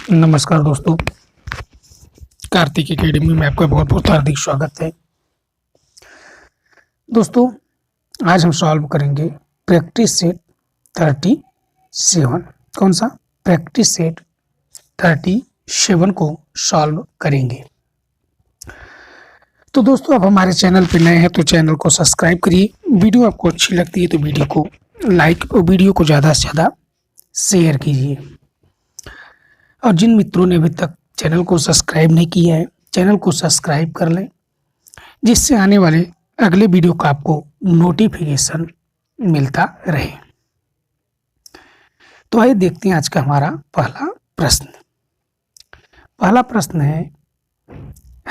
नमस्कार दोस्तों, कार्तिक एकेडमी में आपका बहुत बहुत हार्दिक स्वागत है। दोस्तों, आज हम सॉल्व करेंगे प्रैक्टिस सेट 37। कौन सा? प्रैक्टिस सेट 37 को सॉल्व करेंगे। तो दोस्तों, आप हमारे चैनल पर नए हैं तो चैनल को सब्सक्राइब करिए। वीडियो आपको अच्छी लगती है तो वीडियो को लाइक और वीडियो को ज़्यादा से ज़्यादा शेयर कीजिए। और जिन मित्रों ने अभी तक चैनल को सब्सक्राइब नहीं किया है, चैनल को सब्सक्राइब कर लें, जिससे आने वाले अगले वीडियो का आपको नोटिफिकेशन मिलता रहे। तो आइए देखते हैं आज का हमारा पहला प्रश्न। पहला प्रश्न है,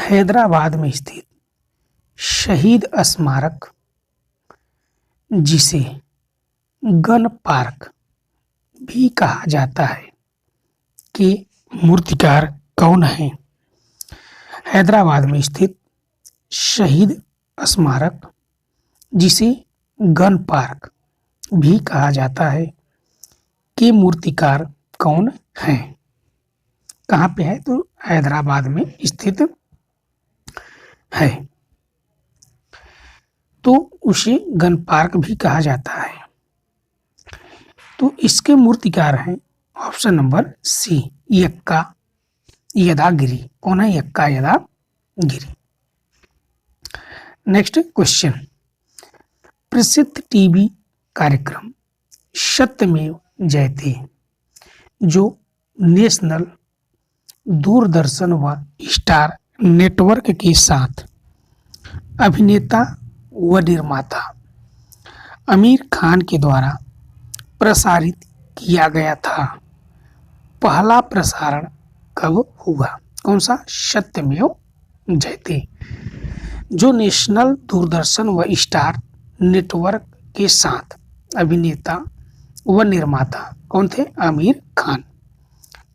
हैदराबाद में स्थित शहीद स्मारक जिसे गन पार्क भी कहा जाता है के मूर्तिकार कौन है? हैदराबाद में स्थित शहीद स्मारक जिसे गन पार्क भी कहा जाता है के मूर्तिकार कौन है? कहाँ पे है? तो हैदराबाद में स्थित है, तो उसे गन पार्क भी कहा जाता है। तो इसके मूर्तिकार हैं ऑप्शन नंबर सी, यक्का यदागिरी। कौन है? यक्का यदागिरी। नेक्स्ट क्वेश्चन, प्रसिद्ध टीवी कार्यक्रम सत्यमेव जयते जो नेशनल, दूरदर्शन व स्टार नेटवर्क के साथ अभिनेता व निर्माता आमिर खान के द्वारा प्रसारित किया गया था, पहला प्रसारण कब हुआ? कौन सा? सत्यमेव जयते जो नेशनल, दूरदर्शन व स्टार नेटवर्क के साथ अभिनेता व निर्माता कौन थे? आमिर खान।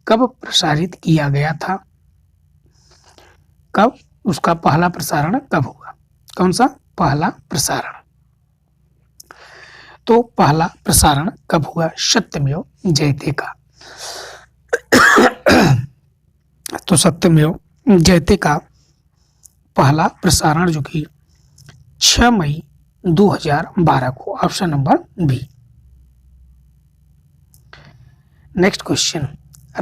कब प्रसारित किया गया था? कब? उसका पहला प्रसारण कब हुआ? कौन सा? पहला प्रसारण। तो पहला प्रसारण कब हुआ सत्यमेव जयते का? तो सत्यमेव जयते का पहला प्रसारण जो कि 6 मई 2012 को, option number B. Next question,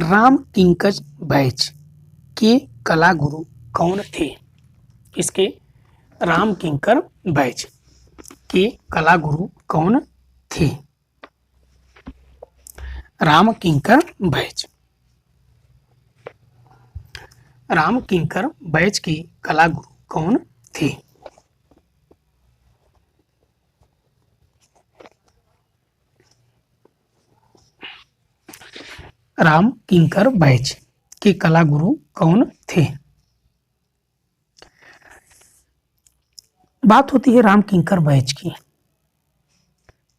Ram Kinkar Baij के कला गुरु कौन थे? इसके राम किंकर बैच के कला गुरु कौन थे? राम किंकर बैच। राम किंकर बैच के कला गुरु कौन थे? राम किंकर बैच के कला गुरु कौन थे? बात होती है राम किंकर बैच की,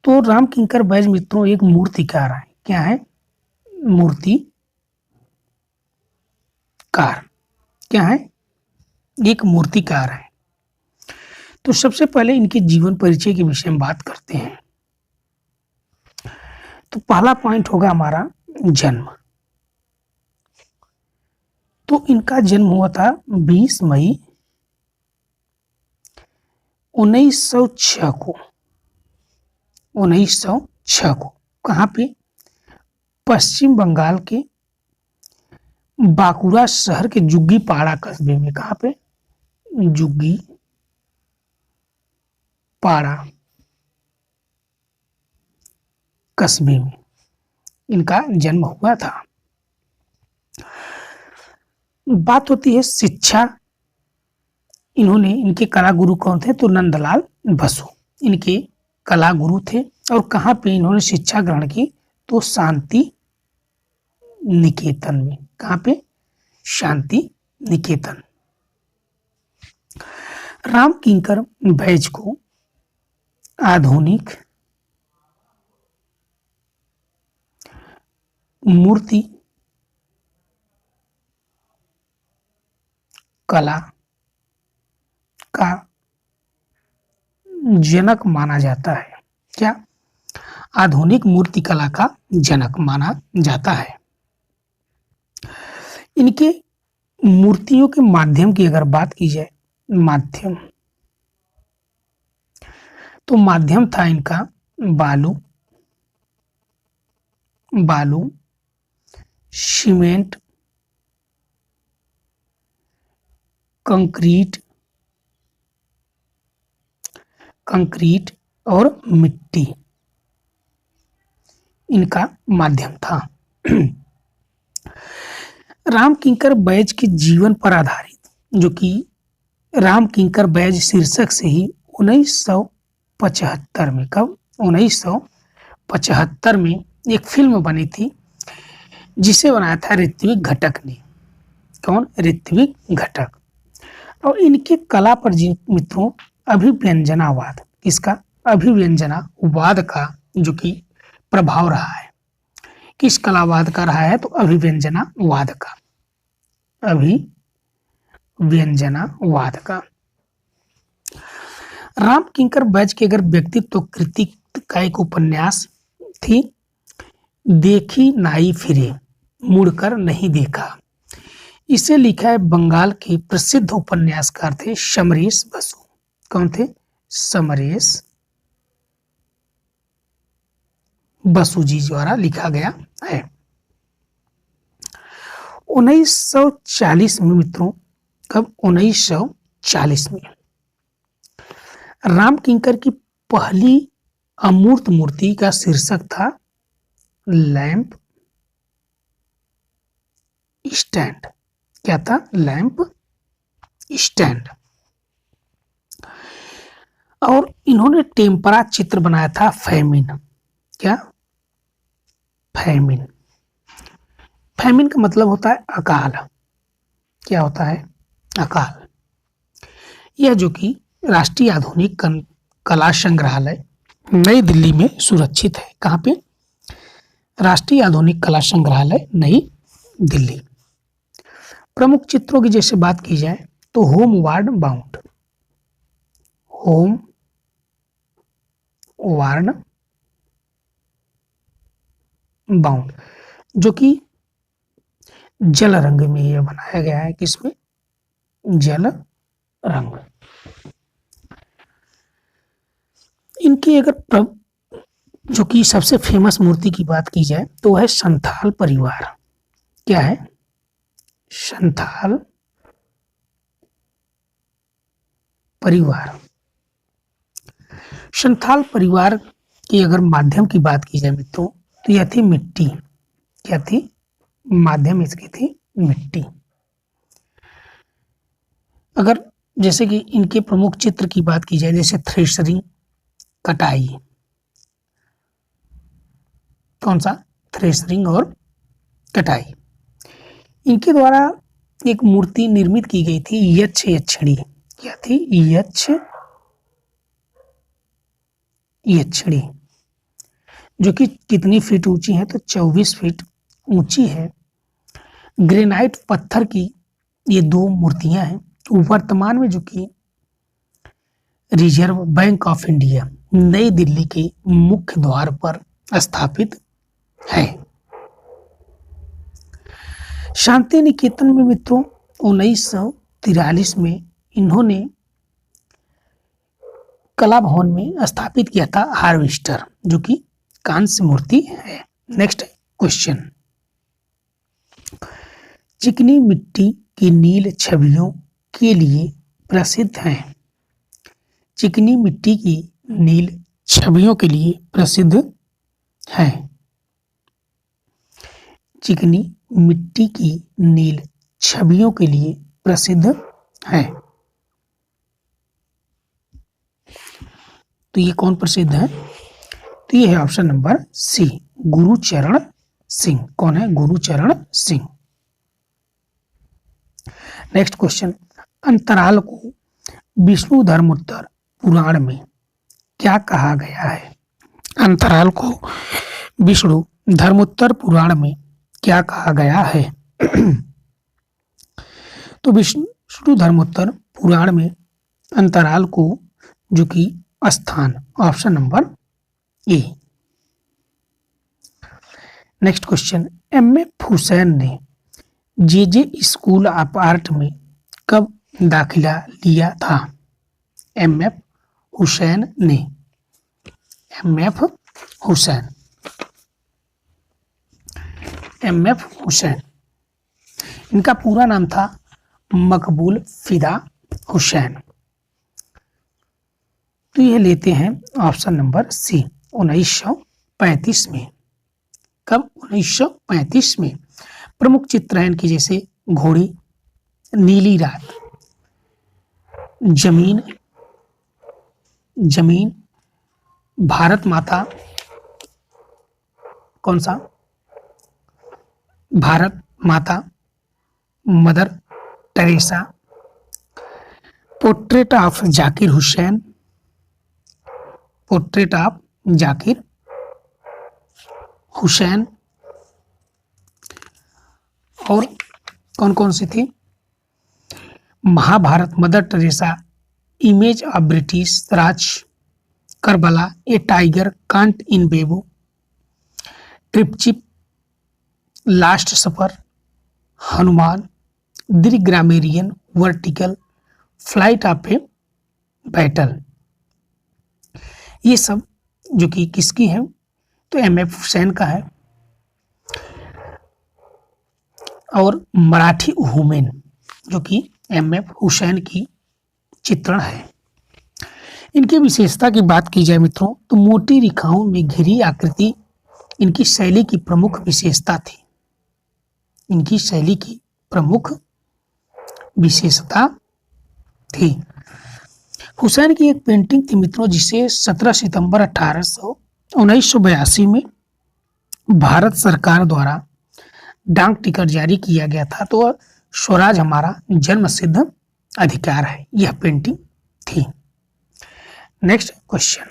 तो राम किंकर बैच मित्रों एक मूर्तिकार है। क्या है? मूर्तिकार। क्या है? एक मूर्तिकार है। तो सबसे पहले इनके जीवन परिचय के विषय में बात करते हैं। तो पहला पॉइंट होगा हमारा जन्म। तो इनका जन्म हुआ था 20 मई 1906 को। 1906 को कहाँ पे? पश्चिम बंगाल के बांकुड़ा शहर के जुग्गीपाड़ा कस्बे में। कहाँ पे? जुग्गीपाड़ा कस्बे में इनका जन्म हुआ था। बात होती है शिक्षा। इन्होंने, इनके कला गुरु कौन थे? तो नंदलाल बसु इनके कला गुरु थे। और कहाँ पे इन्होंने शिक्षा ग्रहण की? तो शांति निकेतन में। कहाँ पे? शांति निकेतन। राम किंकर बैच को आधुनिक मूर्ति कला का जनक माना जाता है। क्या? आधुनिक मूर्तिकला का जनक माना जाता है। इनके मूर्तियों के माध्यम की अगर बात की जाए, माध्यम, तो माध्यम था इनका बालू, बालू, सीमेंट, कंक्रीट, कंक्रीट और मिट्टी इनका माध्यम था। राम किंकर बैज के जीवन पर आधारित, जो कि राम किंकर बैज शीर्षक से ही 1975 में, कब 1975 में एक फिल्म बनी थी जिसे बनाया था ऋत्विक घटक ने। कौन? ऋत्विक घटक। और इनके कला पर जी मित्रों अभिव्यंजनावाद, किसका? अभिव्यंजनावाद का जो कि प्रभाव रहा है। किस कलावाद का रहा है? तो अभिव्यंजनावाद का, अभिव्यंजनावाद का। राम किंकर बैज की अगर व्यक्तित्व कृति का एक उपन्यास थी, देखी नाई फिरे, मुड़कर नहीं देखा। इसे लिखा है बंगाल के प्रसिद्ध उपन्यासकार थे समरेश बसु। कौन थे? समरेश बसु जी द्वारा लिखा गया है। 1940 में मित्रों, कब? 1940 में राम किंकर की पहली अमूर्त मूर्ति का शीर्षक था लैंप स्टैंड। क्या था? Lamp stand. और इन्होंने टेम्परा चित्र बनाया था फैमिन। क्या? फैमिन। फैमिन का मतलब होता है अकाल। क्या होता है? अकाल। यह जो कि राष्ट्रीय आधुनिक कला संग्रहालय नई दिल्ली में सुरक्षित है। कहाँ पे? राष्ट्रीय आधुनिक कला संग्रहालय नई दिल्ली। प्रमुख चित्रों की जैसे बात की जाए तो home ward bound, home ward bound, जो कि जल रंग में यह बनाया गया है। किसमें? जल रंग। इनकी अगर जो कि सबसे फेमस मूर्ति की बात की जाए तो है संथाल परिवार। क्या है? संथाल परिवार। संथाल परिवार की अगर माध्यम की बात की जाए मित्रों तो यह थी मिट्टी। क्या थी? माध्यम इसकी थी मिट्टी। अगर जैसे कि इनके प्रमुख चित्र की बात की जाए, जैसे थ्रेशरिंग, कटाई। कौन सा? थ्रेशरिंग और कटाई। इनके द्वारा एक मूर्ति निर्मित की गई थी यक्ष यक्षिणी। क्या थी? यक्ष यक्षिणी, जो कि कितनी फीट ऊंची है? तो 24 फीट ऊंची है। ग्रेनाइट पत्थर की ये दो मूर्तियां हैं। वर्तमान में जो कि रिजर्व बैंक ऑफ इंडिया नई दिल्ली के मुख्य द्वार पर स्थापित है। शांति निकेतन में मित्रों 1943 में इन्होंने कला भवन में स्थापित किया था हार्वेस्टर, जो कि कांस्य मूर्ति है। नेक्स्ट क्वेश्चन, चिकनी मिट्टी की नील छवियों के लिए प्रसिद्ध है। चिकनी मिट्टी की नील छवियों के लिए प्रसिद्ध है। चिकनी मिट्टी की नील छवियों के लिए प्रसिद्ध है। तो ये कौन प्रसिद्ध है? तो ये है option number C, Gurcharan Singh. कौन है? गुरुचरण सिंह। नेक्स्ट क्वेश्चन, अंतराल को विष्णु धर्मोत्तर पुराण में क्या कहा गया है? अंतराल को विष्णु धर्मोत्तर पुराण में क्या कहा गया है? तो विष्णु धर्मोत्तर पुराण में अंतराल को जो कि स्थान, option number A. Next question, M F Husain ने जे स्कूल ऑफ आर्ट में कब दाखिला लिया था? एम एफ हुसैन ने। M F Husain. M F Husain. इनका पूरा नाम था मकबूल फिदा हुसैन। तो ये लेते हैं ऑप्शन नंबर सी, 1935 में। कब? 1935 में। प्रमुख चित्र हैं इनकी जैसे घोड़ी, नीली रात, जमीन, जमीन, भारत माता, कौन सा? Bharat Mata, Mother Teresa, portrait of Zakir Hussain, portrait of Zakir Hussain, और कौन कौन सी थी? Mahabharat, Mother Teresa, image of British Raj, Karbala, a tiger कांट इन बेबू, ट्रिपचिप, last supper, Hanuman, the grammarian, vertical, flight of a battle. ये सब जो कि किसकी है? तो एम एफ हुसैन का है। और मराठी वुमेन जो कि एम एफ हुसैन की चित्रण है। इनकी विशेषता की बात की जाए मित्रों तो मोटी रेखाओं में घिरी आकृति इनकी शैली की प्रमुख विशेषता थी। इनकी शैली की प्रमुख विशेषता थी। हुसैन की एक पेंटिंग थी मित्रों जिसे 17 सितंबर 1982 में भारत सरकार द्वारा डाक टिकट जारी किया गया था। तो स्वराज हमारा जन्म सिद्ध अधिकार है, यह पेंटिंग थी। नेक्स्ट क्वेश्चन,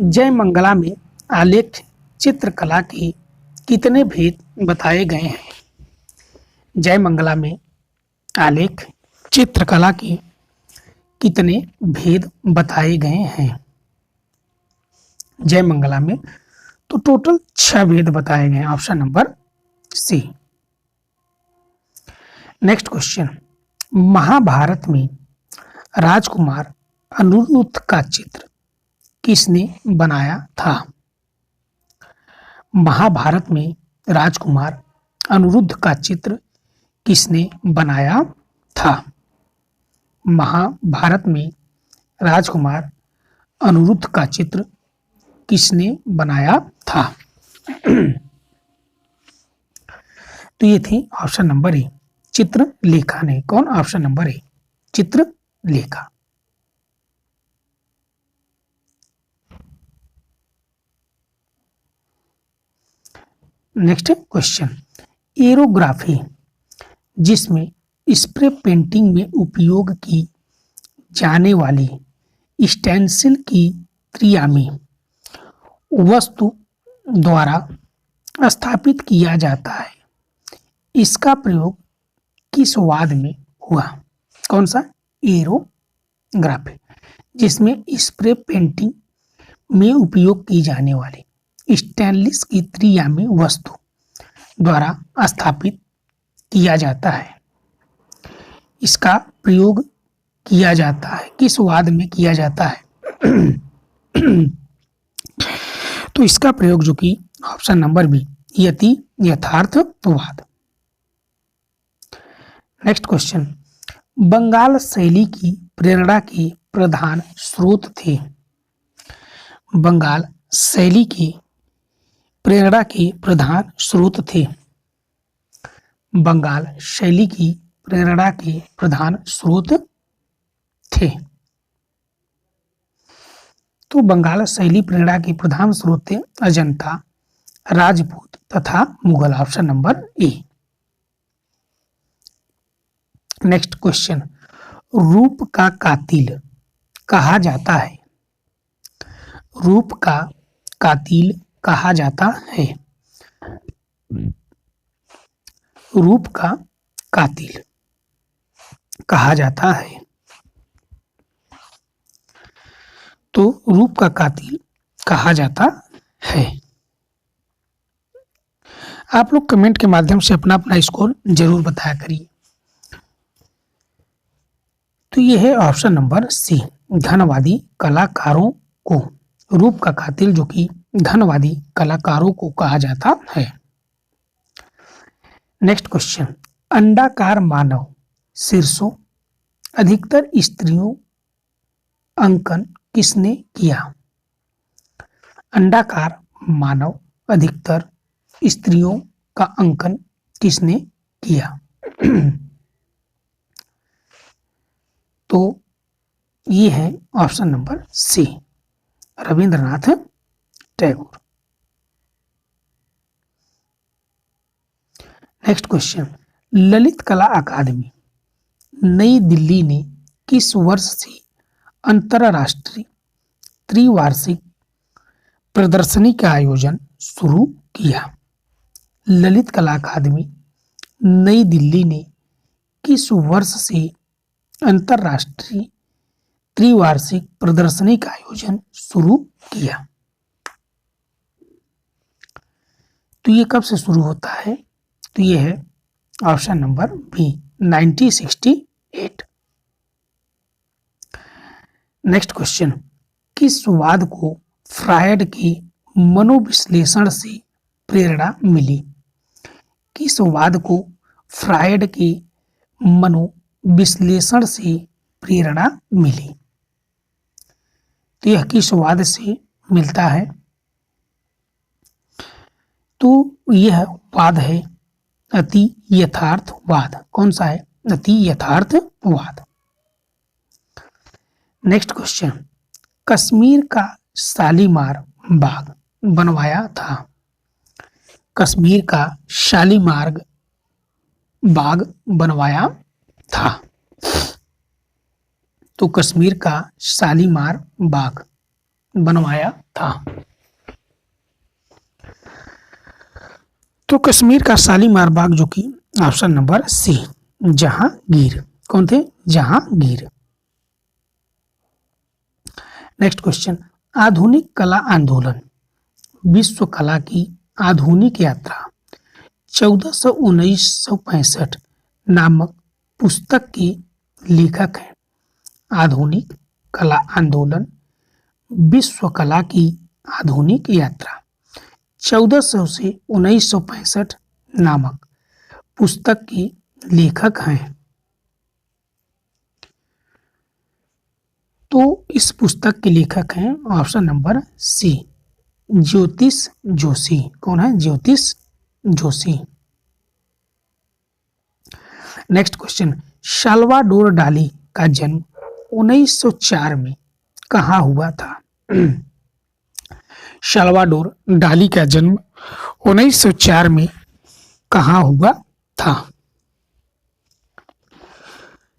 जय मंगला में आलेख चित्रकला के कितने भेद बताए गए हैं? जय मंगला में आलेख चित्रकला के कितने भेद बताए गए हैं? जय मंगला में तो टोटल 6 भेद बताए गए हैं, option number C. Next question, Mahabharata में राजकुमार अनिरुद्ध का चित्र किसने बनाया था? महाभारत में राजकुमार अनिरुद्ध का चित्र किसने बनाया था? महाभारत में राजकुमार अनिरुद्ध का चित्र किसने बनाया था? तो ये थी ऑप्शन नंबर ए, चित्रलेखा ने। कौन? Option number A, Chitralekha. Next question, aerography जिसमें स्प्रे पेंटिंग में उपयोग की जाने वाली स्टेंसिल की क्रिया में वस्तु द्वारा स्थापित किया जाता है, इसका प्रयोग किस वाद में हुआ? कौन सा? एरोग्राफी, जिसमें स्प्रे पेंटिंग में उपयोग की जाने वाली स्टेनलेस की क्रिया में वस्तु द्वारा स्थापित किया जाता है, इसका प्रयोग किया जाता है, किस वाद में किया जाता है? तो इसका प्रयोग जो कि ऑप्शन नंबर बी, यति यथार्थवाद। नेक्स्ट क्वेश्चन, बंगाल शैली की प्रेरणा के प्रधान स्रोत थे। बंगाल शैली की प्रेरणा के प्रधान स्रोत थे। बंगाल शैली की प्रेरणा के प्रधान स्रोत थे। तो बंगाल शैली प्रेरणा के प्रधान स्रोत थे अजंता, राजपूत तथा Mughal, option number A. Next question, रूप का कातिल कहा जाता है। रूप का कातिल कहा जाता है। रूप का कातिल कहा जाता है। तो रूप का कातिल कहा जाता है। आप लोग कमेंट के माध्यम से अपना अपना स्कोर जरूर बताया करिए। तो ये है ऑप्शन नंबर सी, धनवादी कलाकारों को, रूप का कातिल जो कि धनवादी कलाकारों को कहा जाता है। नेक्स्ट क्वेश्चन, अंडाकार मानव शीर्षों अधिकतर स्त्रियों अंकन किसने किया? अंडाकार मानव अधिकतर स्त्रियों का अंकन किसने किया? तो ये है option number C, Rabindranath Tagore. Next question, Lalit Kala Akademi नई दिल्ली ने किस वर्ष से अंतरराष्ट्रीय त्रिवार्षिक प्रदर्शनी का आयोजन शुरू किया? ललित कला अकादमी नई दिल्ली ने किस वर्ष से अंतरराष्ट्रीय त्रिवार्षिक प्रदर्शनी का आयोजन शुरू किया? तो ये कब से शुरू होता है? तो ये है option number B, 1968। Next question, किस वाद को फ्रायड के मनोविश्लेषण से प्रेरणा मिली? किस वाद को फ्रायड के मनोविश्लेषण से प्रेरणा मिली? तो यह किस वाद से मिलता है? तो यह वाद है अति यथार्थवाद। कौन सा है? अति यथार्थवाद। नेक्स्ट क्वेश्चन, कश्मीर का शालीमार बाग बनवाया था? कश्मीर का शालीमार बाग बनवाया था। तो कश्मीर का शालीमार बाग बनवाया था। तो कश्मीर का शालीमार बाग जो कि ऑप्शन नंबर सी, जहांगीर। कौन थे? जहांगीर। नेक्स्ट क्वेश्चन, आधुनिक कला आंदोलन विश्व कला की आधुनिक यात्रा 1400-1965 नामक पुस्तक के लेखक हैं। आधुनिक कला आंदोलन विश्व कला की आधुनिक यात्रा 1400 से 1965 नामक पुस्तक के लेखक हैं। तो इस पुस्तक के लेखक हैं ऑप्शन नंबर सी, ज्योतिष जोशी। कौन है? ज्योतिष जोशी। नेक्स्ट क्वेश्चन, साल्वाडोर डाली का जन्म 1904 में कहाँ हुआ था? साल्वाडोर डाली का जन्म 1904 में कहाँ हुआ था?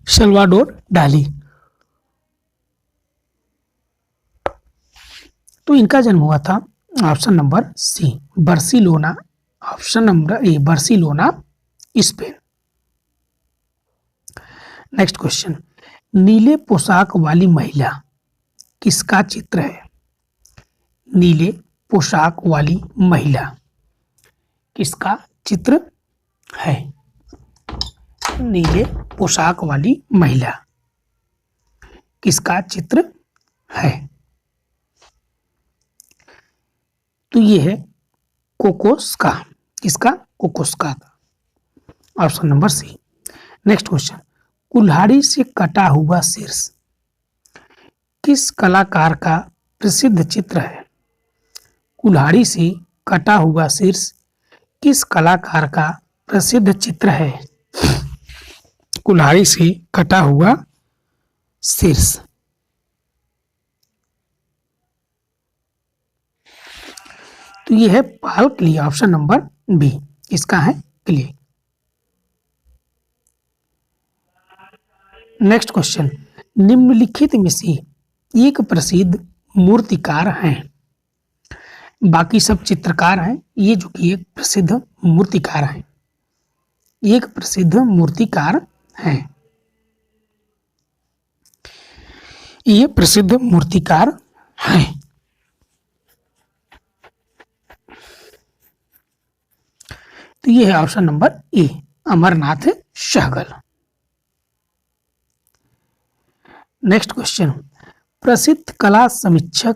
साल्वाडोर डाली। तो इनका जन्म हुआ था option number C, Barcelona. Option number A, Barcelona, Spain. Next question, नीले पोशाक वाली महिला किसका चित्र है? नीले पोशाक वाली महिला किसका चित्र है? नीले पोशाक वाली महिला किसका चित्र है? तो ये है कोकोस्का। किसका? कोकोस्का का। Option number C. Next question, कुल्हाड़ी से कटा हुआ शीर्ष किस कलाकार का प्रसिद्ध चित्र है? कुल्हाड़ी से कटा हुआ शीर्ष किस कलाकार का प्रसिद्ध चित्र है? कुल्हाड़ी से कटा हुआ शीर्ष। तो ये है पाल क्ले। ऑप्शन नंबर बी इसका है क्ले। नेक्स्ट क्वेश्चन, निम्नलिखित में से एक प्रसिद्ध मूर्तिकार हैं। बाकी सब चित्रकार हैं, ये जो कि एक प्रसिद्ध मूर्तिकार हैं। एक प्रसिद्ध मूर्तिकार हैं। ये प्रसिद्ध मूर्तिकार हैं। तो ये है option number A, Amarnath Sahgal. Next question, प्रसिद्ध कला समीक्षक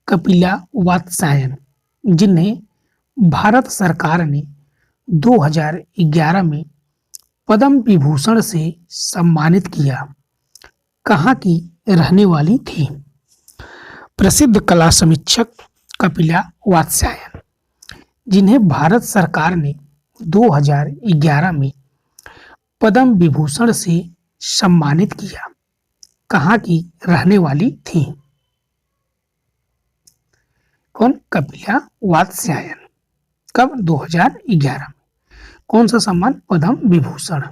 कपिला वात्स्यायन, जिन्हें भारत सरकार ने 2011 में पद्म विभूषण से सम्मानित किया, कहाँ की रहने वाली थी? प्रसिद्ध कला समीक्षक कपिला वात्स्यायन, जिन्हें भारत सरकार ने 2011 में पद्म विभूषण से सम्मानित किया, कहाँ की रहने वाली थी? कौन? कपिला वात्स्यायन। कब? 2011 में। कौन सा सम्मान? पद्म विभूषण।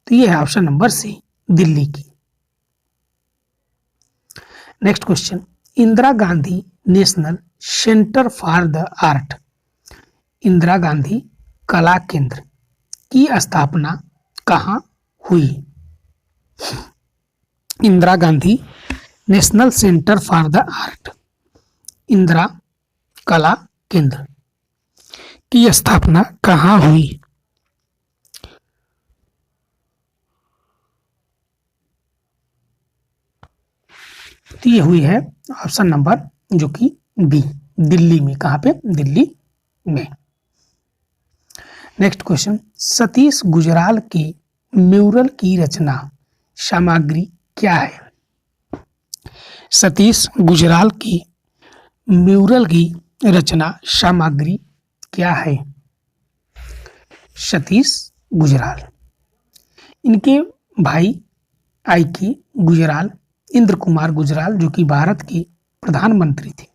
तो ये है ऑप्शन नंबर सी, दिल्ली की। Next question, Indira Gandhi national centre for the art, Indira Gandhi कला केंद्र की स्थापना कहाँ हुई? Indira Gandhi national centre for the art, Indira कला केंद्र की स्थापना कहाँ हुई? तो ये हुई है ऑप्शन नंबर जो कि बी, दिल्ली में। कहाँ पे? दिल्ली में। नेक्स्ट क्वेश्चन, सतीश गुजराल के म्यूरल की रचना सामग्री क्या है? सतीश गुजराल की म्यूरल की रचना सामग्री क्या है? सतीश गुजराल, इनके भाई आई के गुजराल, इंद्र कुमार गुजराल, जो कि भारत के प्रधानमंत्री थे।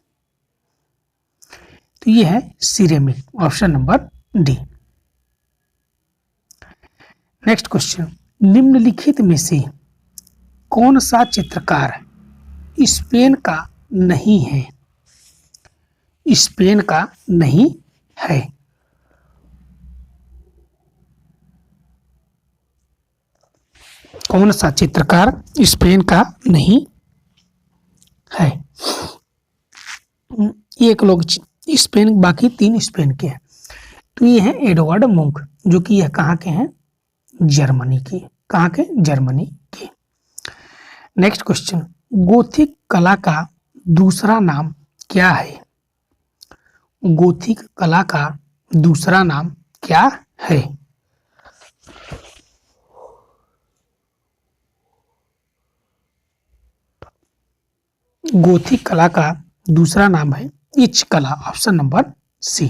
तो ये है ceramic, option number D. Next question, निम्नलिखित में से कौन सा चित्रकार स्पेन का नहीं है? स्पेन का नहीं है। कौन सा चित्रकार स्पेन का नहीं है? एक लोग स्पेन, बाकी 3 स्पेन के हैं। तो ये है एडवर्ड मुंक, जो कि यह कहाँ के हैं? जर्मनी के। कहाँ के? जर्मनी के। नेक्स्ट क्वेश्चन, गोथिक कला का दूसरा नाम क्या है? गोथिक कला का दूसरा नाम क्या है? गोथिक कला का दूसरा नाम है इच कला, option number C.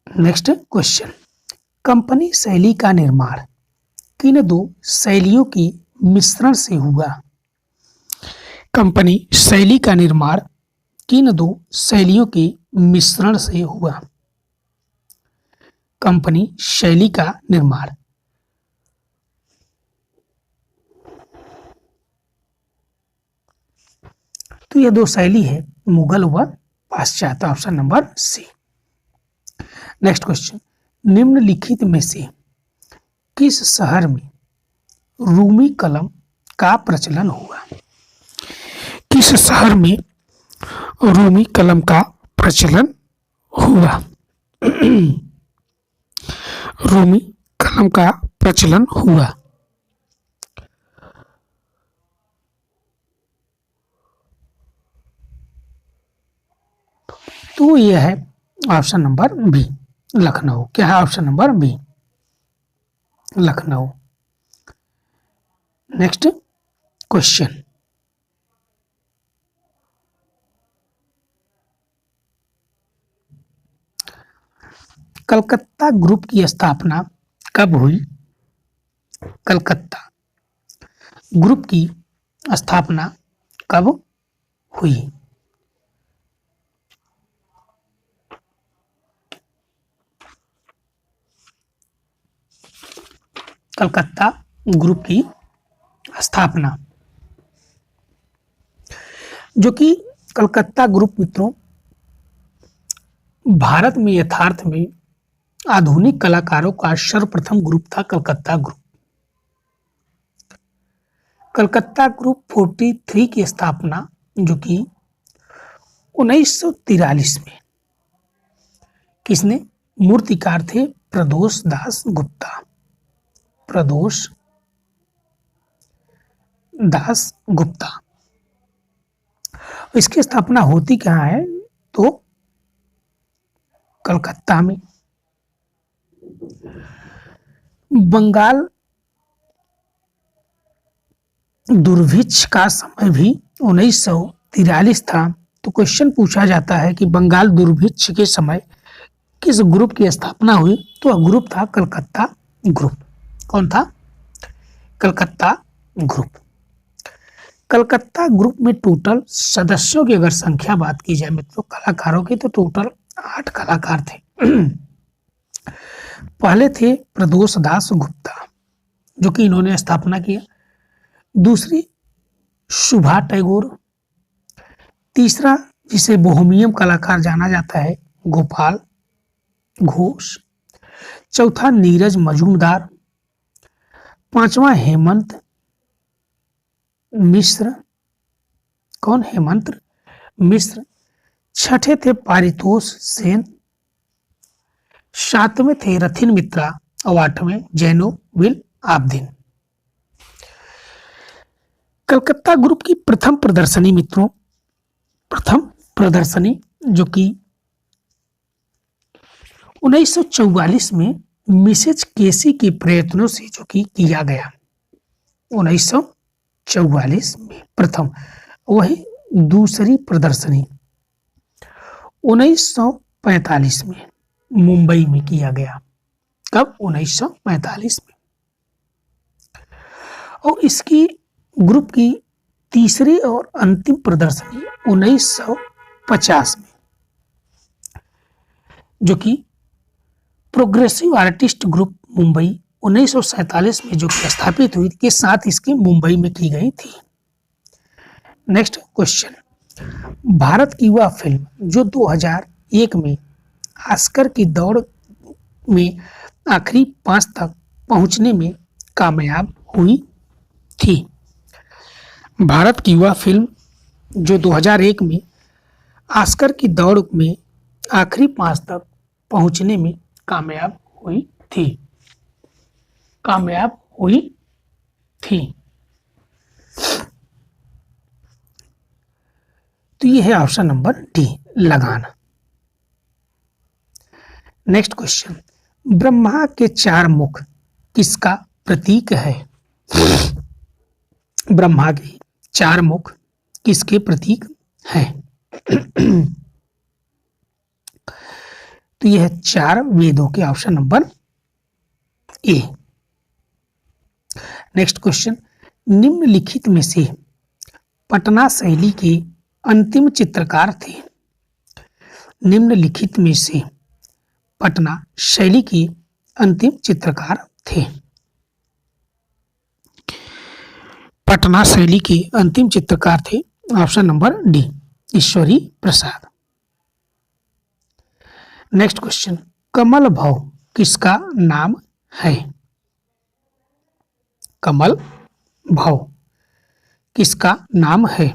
Next question, company शैली का निर्माण किन 2 शैलियों के मिश्रण से हुआ? कंपनी शैली का निर्माण किन 2 शैलियों के मिश्रण से हुआ? कंपनी शैली का निर्माण। तो यह 2 शैली है, मुगल व पाश्चात्य, option number C. Next question, निम्नलिखित में से किस शहर में रूमी कलम का प्रचलन हुआ? किस शहर में रूमी कलम का प्रचलन हुआ? रूमी कलम का प्रचलन हुआ। तो यह है ऑप्शन नंबर बी, लखनऊ। क्या है? Option number B, Lucknow. Next question, Calcutta group की स्थापना कब हुई? कलकत्ता ग्रुप की स्थापना कब हुई? कलकत्ता ग्रुप की स्थापना, जो कि कलकत्ता ग्रुप मित्रों भारत में यथार्थ में आधुनिक कलाकारों का सर्वप्रथम ग्रुप था। कलकत्ता ग्रुप कलकत्ता ग्रुप 43 की स्थापना जो कि 1943 में किसने? मूर्तिकार थे प्रदोष दास गुप्ता। प्रदोष दास गुप्ता। इसकी स्थापना होती कहाँ है? तो कलकत्ता में। बंगाल दुर्भिक्ष का समय भी 1943 था। तो क्वेश्चन पूछा जाता है कि बंगाल दुर्भिक्ष के समय किस ग्रुप की स्थापना हुई? तो ग्रुप था कलकत्ता ग्रुप। कौन था? कलकत्ता ग्रुप। कलकत्ता ग्रुप में टोटल सदस्यों की अगर संख्या बात की जाए मित्रों, कलाकारों की, तो टोटल 8 कलाकार थे। पहले थे प्रदोष दास गुप्ता जो कि इन्होंने स्थापना किया। दूसरी सुभा टैगोर। तीसरा जिसे बोहेमियन कलाकार जाना जाता है गोपाल घोष। चौथा नीरज मजूमदार। पांचवा हेमंत मिश्र। कौन? हेमंत मिश्र। छठे थे पारितोष सेन। सातवें थे रथिन मित्रा और आठवें जैनुल आबदीन। कलकत्ता ग्रुप की प्रथम प्रदर्शनी मित्रों, प्रथम प्रदर्शनी जो कि 1944 में मिसेज केसी के प्रयत्नों से जो कि किया गया। 1944 में प्रथम। वही दूसरी प्रदर्शनी 1945 में मुंबई में किया गया। कब? 1945 में। और इसकी ग्रुप की तीसरी और अंतिम प्रदर्शनी 1950 में जो कि प्रोग्रेसिव आर्टिस्ट ग्रुप मुंबई 1947 में जो कि स्थापित हुई के साथ इसकी मुंबई में की गई थी। नेक्स्ट क्वेश्चन, भारत की वह फिल्म जो 2001 में ऑस्कर की दौड़ में आखिरी 5 तक पहुंचने में कामयाब हुई थी। भारत की वह फिल्म जो 2001 में ऑस्कर की दौड़ में आखिरी 5 तक पहुंचने में कामयाब हुई थी। कामयाब हुई थी। तो ये है ऑप्शन नंबर डी, लगान। नेक्स्ट क्वेश्चन, ब्रह्मा के 4 मुख किसका प्रतीक है? ब्रह्मा के 4 मुख किसके प्रतीक हैं? तो यह है 4 वेदों के, option number A. Next question, निम्नलिखित में से पटना शैली के अंतिम चित्रकार थे। निम्नलिखित में से पटना शैली के अंतिम चित्रकार थे। पटना शैली के अंतिम चित्रकार थे, option number D, Ishwari Prasad. Next question, कमल भव किसका नाम है? कमल भव किसका नाम है?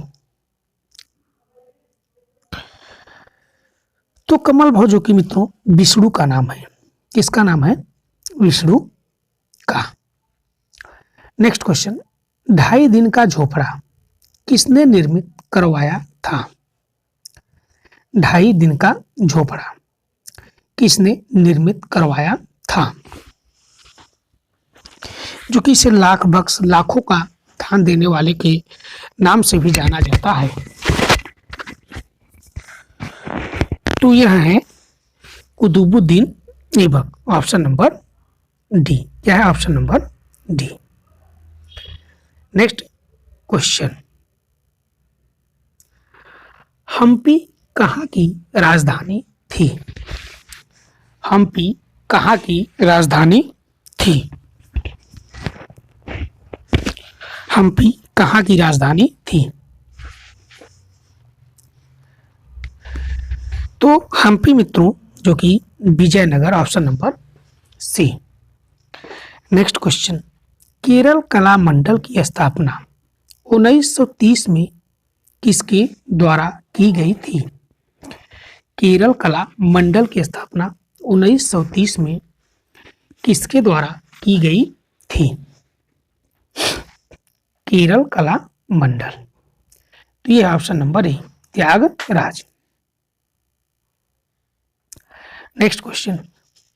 तो कमल भव जो कि मित्रों विष्णु का नाम है। किसका नाम है? विष्णु का। नेक्स्ट क्वेश्चन, 2.5 दिन का झोपड़ा किसने निर्मित करवाया था? 2.5 दिन का झोपड़ा किसने निर्मित करवाया था? जो कि इसे लाख बख्श, लाखों का दान देने वाले के नाम से भी जाना जाता है। तो यह है Qutbuddin Aibak, option number D. क्या है? Option number D. Next question, Hampi कहाँ की राजधानी थी? हम्पी कहाँ की राजधानी थी? हम्पी कहाँ की राजधानी थी? तो हम्पी मित्रों जो कि Vijayanagara, option number C. Next question, Kerala Kalamandalam की स्थापना 1930 में किसके द्वारा की गई थी? केरल कला मंडल की स्थापना 1930 में किसके द्वारा की गई थी? केरल कला मंडल। तो ये option number A Tyagaraja. Next question,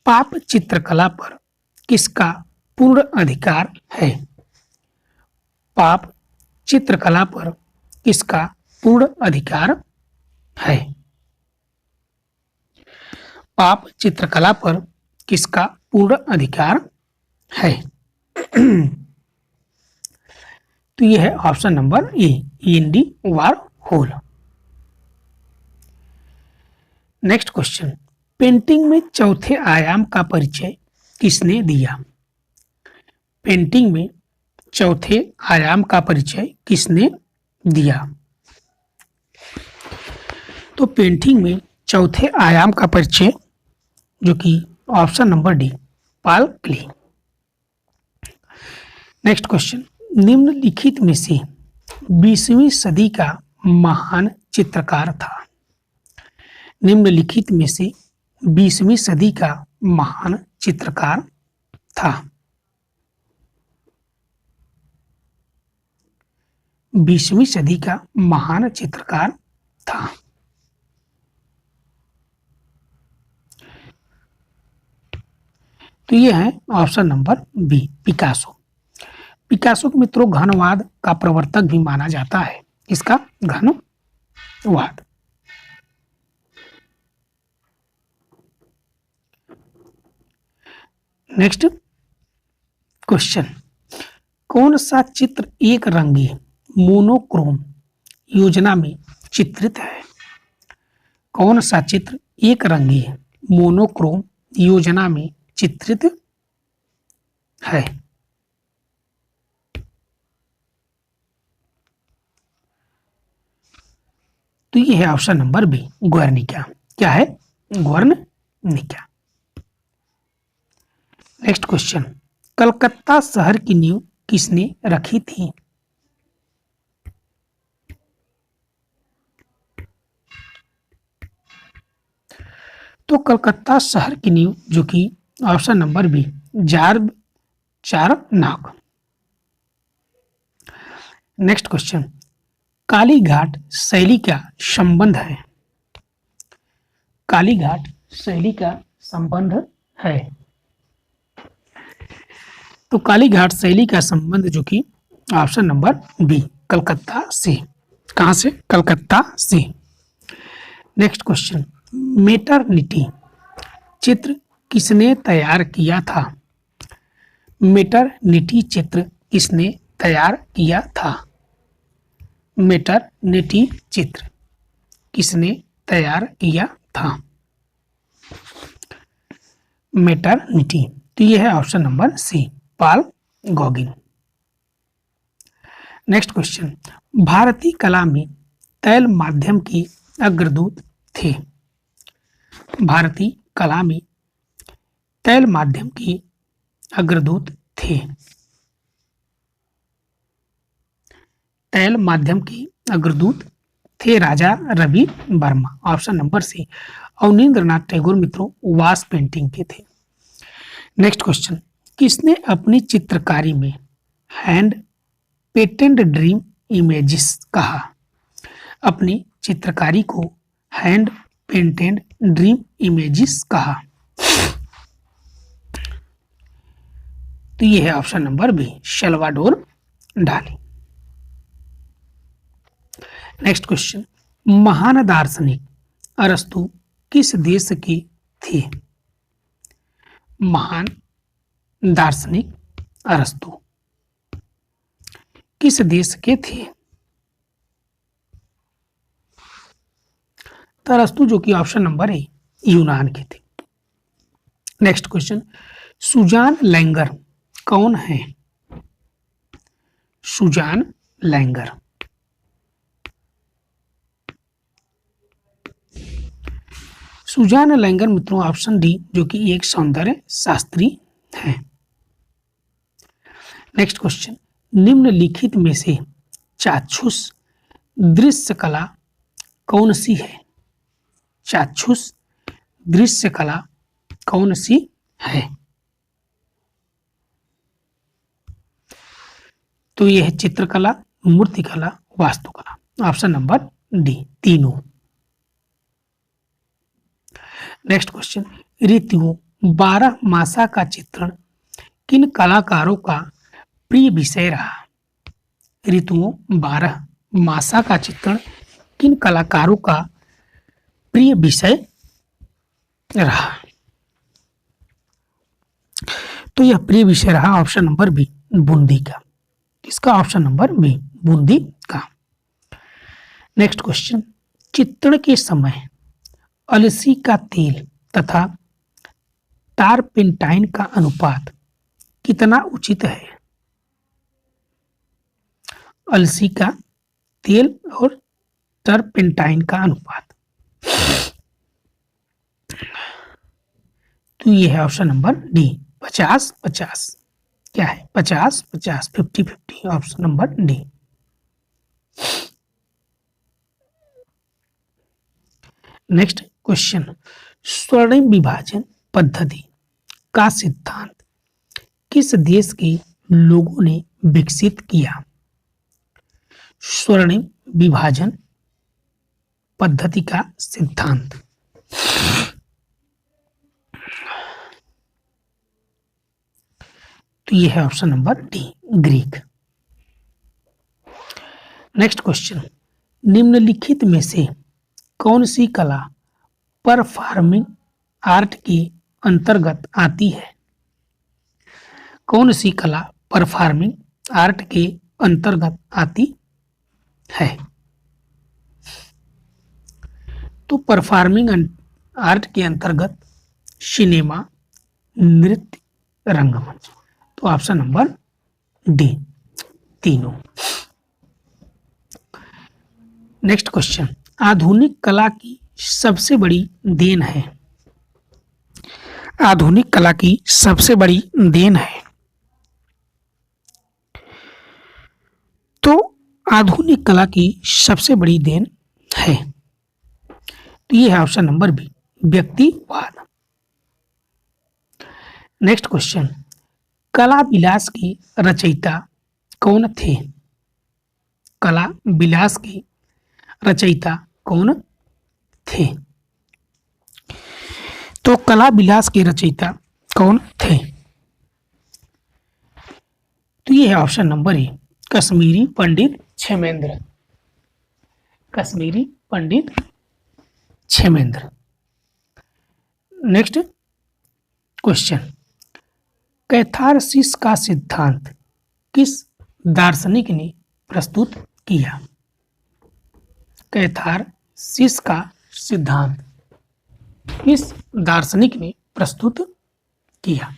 pop चित्रकला पर किसका पूर्ण अधिकार है? पाप चित्रकला पर किसका पूर्ण अधिकार है? पाप चित्रकला पर किसका पूर्ण अधिकार है? तो यह है ऑप्शन नंबर ए Andy Warhol. Next question, painting में चौथे आयाम का परिचय किसने दिया? पेंटिंग में चौथे आयाम का परिचय किसने दिया? तो पेंटिंग में चौथे आयाम का परिचय जो कि option number D Paul clay. Next question, निम्नलिखित में से 20वीं सदी का महान चित्रकार था? निम्नलिखित में से 20वीं सदी का महान चित्रकार था? 20वीं सदी का महान चित्रकार था। तो ये है option number B Picasso. Picasso को मित्रों घनवाद का प्रवर्तक भी माना जाता है। इसका घनवाद। नेक्स्ट क्वेश्चन, कौन सा चित्र एक रंगी मोनोक्रोम योजना में चित्रित है? कौन सा चित्र एक रंगी मोनोक्रोम योजना में चित्रित है? तो ये है ऑप्शन नंबर बी ग्वेर्निका। क्या है? ग्वेर्निका। नेक्स्ट क्वेश्चन, कलकत्ता शहर की नींव किसने रखी थी? तो कलकत्ता शहर की नींव जो कि option number B George Charnock. Next question, Kalighat शैली का संबंध है? काली घाट शैली का संबंध है। तो काली घाट शैली का संबंध जो कि ऑप्शन नंबर बी कलकत्ता से। कहां से? कलकत्ता से। नेक्स्ट क्वेश्चन, मेटरनिटी चित्र किसने तैयार किया था? मेटरनिटी चित्र किसने तैयार किया था? मेटरनिटी चित्र किसने तैयार किया था? मेटरनिटी। तो यह है option number C Paul Gauguin. Next question, भारतीय कला में तैल माध्यम के अग्रदूत थे? भारतीय कला में तैल माध्यम के अग्रदूत थे? तैल माध्यम के अग्रदूत थे Raja Ravi Varma. Option number C. Abanindranath Tagore मित्रों वास पेंटिंग के थे। नेक्स्ट क्वेश्चन, किसने अपनी चित्रकारी में हैंड पेटेंट ड्रीम इमेजेस कहा? अपनी चित्रकारी को हैंड पेटेंट ड्रीम इमेजेस कहा? तो ये है ऑप्शन नंबर बी सल्वाडोर डाली। नेक्स्ट क्वेश्चन, महान दार्शनिक अरस्तु किस देश के थे? महान दार्शनिक अरस्तु किस देश के थे? तो अरस्तु जो कि ऑप्शन नंबर ए यूनान के थे। नेक्स्ट क्वेश्चन, सुजान लैंगर कौन है? सुजान लैंगर। सुजान लैंगर मित्रों ऑप्शन डी जो कि एक सौंदर्य शास्त्री है। नेक्स्ट क्वेश्चन, निम्नलिखित में से चाक्षुष दृश्य कला कौन सी है? चाक्षुष दृश्य कला कौन सी है? तो यह है चित्रकला, मूर्तिकला, वास्तुकला। ऑप्शन नंबर डी, तीनों। नेक्स्ट क्वेश्चन, ऋतुओं 12 मासा का चित्रण किन कलाकारों का प्रिय विषय रहा? ऋतुओं 12 मासा का चित्रण किन कलाकारों का प्रिय विषय रहा? तो यह प्रिय विषय रहा ऑप्शन नंबर बी, बूंदी का। इसका ऑप्शन नंबर बी, बूंदी का। नेक्स्ट क्वेश्चन, चित्रण के समय अलसी का तेल तथा टारपेंटाइन का अनुपात कितना उचित है? अलसी का तेल और टर्पेंटाइन का अनुपात, तो ये है ऑप्शन नंबर डी, 50-50। क्या है? 50-50, 50-50, option number D. Next question, स्वर्णिम विभाजन पद्धति का सिद्धांत किस देश के लोगों ने विकसित किया? स्वर्णिम विभाजन पद्धति का सिद्धांत, तो यह है option number D, Greek. Next question, निम्नलिखित में से कौन सी कला परफॉर्मिंग आर्ट के अंतर्गत आती है? कौन सी कला परफॉर्मिंग आर्ट के अंतर्गत आती है? तो परफॉर्मिंग आर्ट के अंतर्गत सिनेमा, नृत्य, रंगमंच, तो ऑप्शन नंबर डी, तीनों। नेक्स्ट क्वेश्चन, आधुनिक कला की सबसे बड़ी देन है? आधुनिक कला की सबसे बड़ी देन है, तो आधुनिक कला की सबसे बड़ी देन है, तो ये है ऑप्शन नंबर बी, व्यक्तिवाद। नेक्स्ट क्वेश्चन, कला विलास की रचयिता कौन थे? कला विलास की रचयिता कौन थे? तो कला विलास के रचयिता कौन थे? तो ये है ऑप्शन नंबर ए, कश्मीरी पंडित क्षेमेंद्र। कश्मीरी पंडित क्षेमेंद्र। नेक्स्ट क्वेश्चन, कैथारसिस का सिद्धांत किस दार्शनिक ने प्रस्तुत किया? कैथारसिस का सिद्धांत किस दार्शनिक ने प्रस्तुत किया?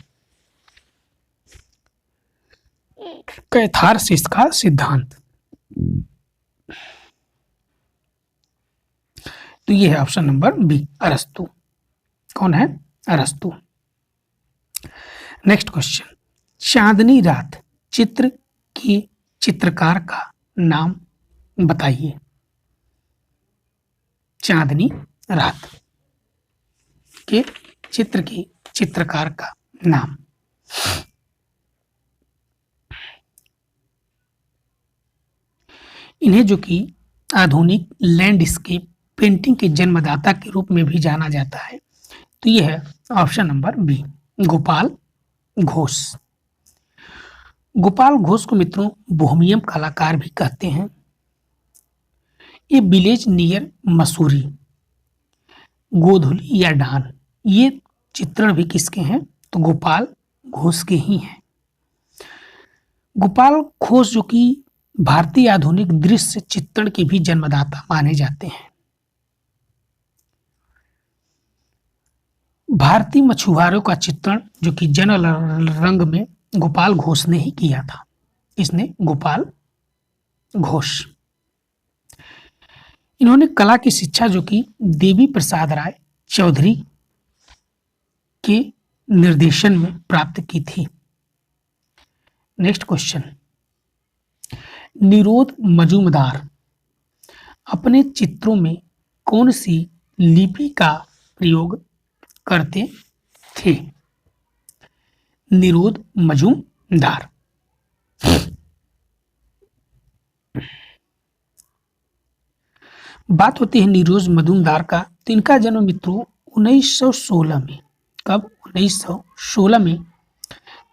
कैथारसिस का सिद्धांत, तो ये है ऑप्शन नंबर बी, अरस्तु। कौन है? अरस्तु। नेक्स्ट क्वेश्चन, चांदनी रात चित्र के चित्रकार का नाम बताइए। चांदनी रात के चित्र के चित्रकार का नाम, इन्हें जो कि आधुनिक लैंडस्केप पेंटिंग के जन्मदाता के रूप में भी जाना जाता है, तो यह है option number B, Gopal Ghosh. Gopal Ghosh को मित्रों बोहेमियन कलाकार भी कहते हैं। ये विलेज नियर मसूरी, गोधुली या डान, ये चित्रण भी किसके हैं? तो गोपाल घोष के ही हैं। गोपाल घोष जो कि भारतीय आधुनिक दृश्य चित्रण के भी जन्मदाता माने जाते हैं। भारतीय मछुआरों का चित्रण जो कि जन रंग में गोपाल घोष ने ही किया था। इसने गोपाल घोष। इन्होंने कला की शिक्षा जो कि देवी प्रसाद राय चौधरी के निर्देशन में प्राप्त की थी। नेक्स्ट क्वेश्चन, निरोध मजूमदार अपने चित्रों में कौन सी लिपि का प्रयोग करते थे? निरोध मजूमदार। बात होती है निरोध मजूमदार का, तो इनका जन्म मित्रों 1916 में, कब? 1916 में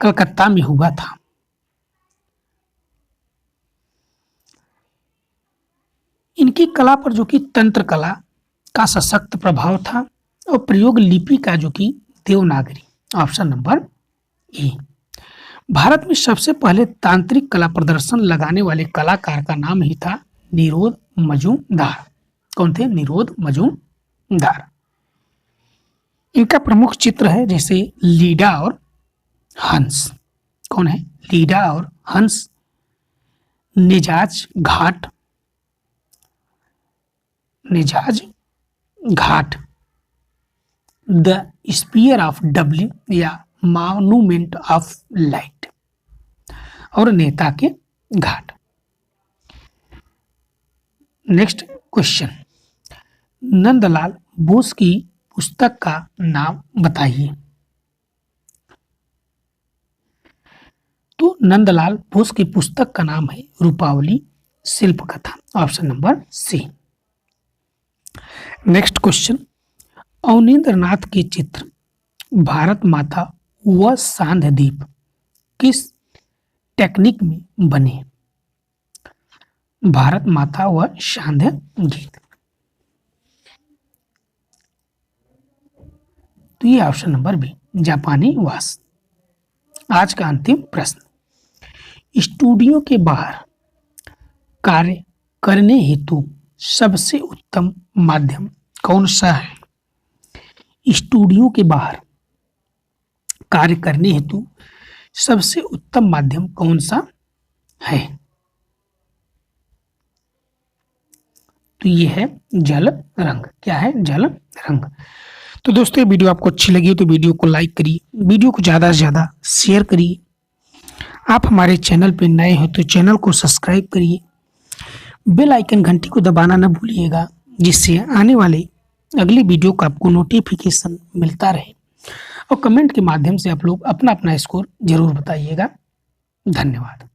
कलकत्ता में हुआ था। इनकी कला पर जो कि तंत्र कला का सशक्त प्रभाव था और प्रयोग लिपि का जो कि देवनागरी। ऑप्शन नंबर ए। भारत में सबसे पहले तांत्रिक कला प्रदर्शन लगाने वाले कलाकार का नाम ही था निरोध मजूमदार। कौन थे? निरोध मजूमदार। इनका प्रमुख चित्र है जैसे लीडा और हंस। कौन है? लीडा और हंस, निजाज घाट, द स्पीयर ऑफ डब्ल्यू या मॉन्यूमेंट ऑफ लाइट और नेता के घाट। नेक्स्ट क्वेश्चन, नंदलाल बोस की पुस्तक का नाम बताइए। तो नंदलाल बोस की पुस्तक का नाम है Rupavali Shilpa Katha. Option number C. Next question, Abanindranath के चित्र भारत माता व सांध्य दीप किस टेक्निक में बने? भारत माता व सांध्य गीत। तो ये ऑप्शन नंबर बी, जापानी वास। आज का अंतिम प्रश्न, स्टूडियो के बाहर कार्य करने हेतु सबसे उत्तम माध्यम कौन सा है? स्टूडियो के बाहर कार्य करने हेतु सबसे उत्तम माध्यम कौन सा है? तो ये है जल रंग। क्या है? जल रंग। तो दोस्तों, ये वीडियो आपको अच्छी लगी तो वीडियो को लाइक करिए, वीडियो को ज़्यादा से ज़्यादा शेयर करिए। आप हमारे चैनल पर नए हो तो चैनल को सब्सक्राइब करिए, बेल आइकन घंटी को दबाना न भूलिएगा, जिससे आने वाले अगली वीडियो का आपको नोटिफिकेशन मिलता रहे। और कमेंट के माध्यम से आप लोग अपना अपना स्कोर जरूर बताइएगा। धन्यवाद।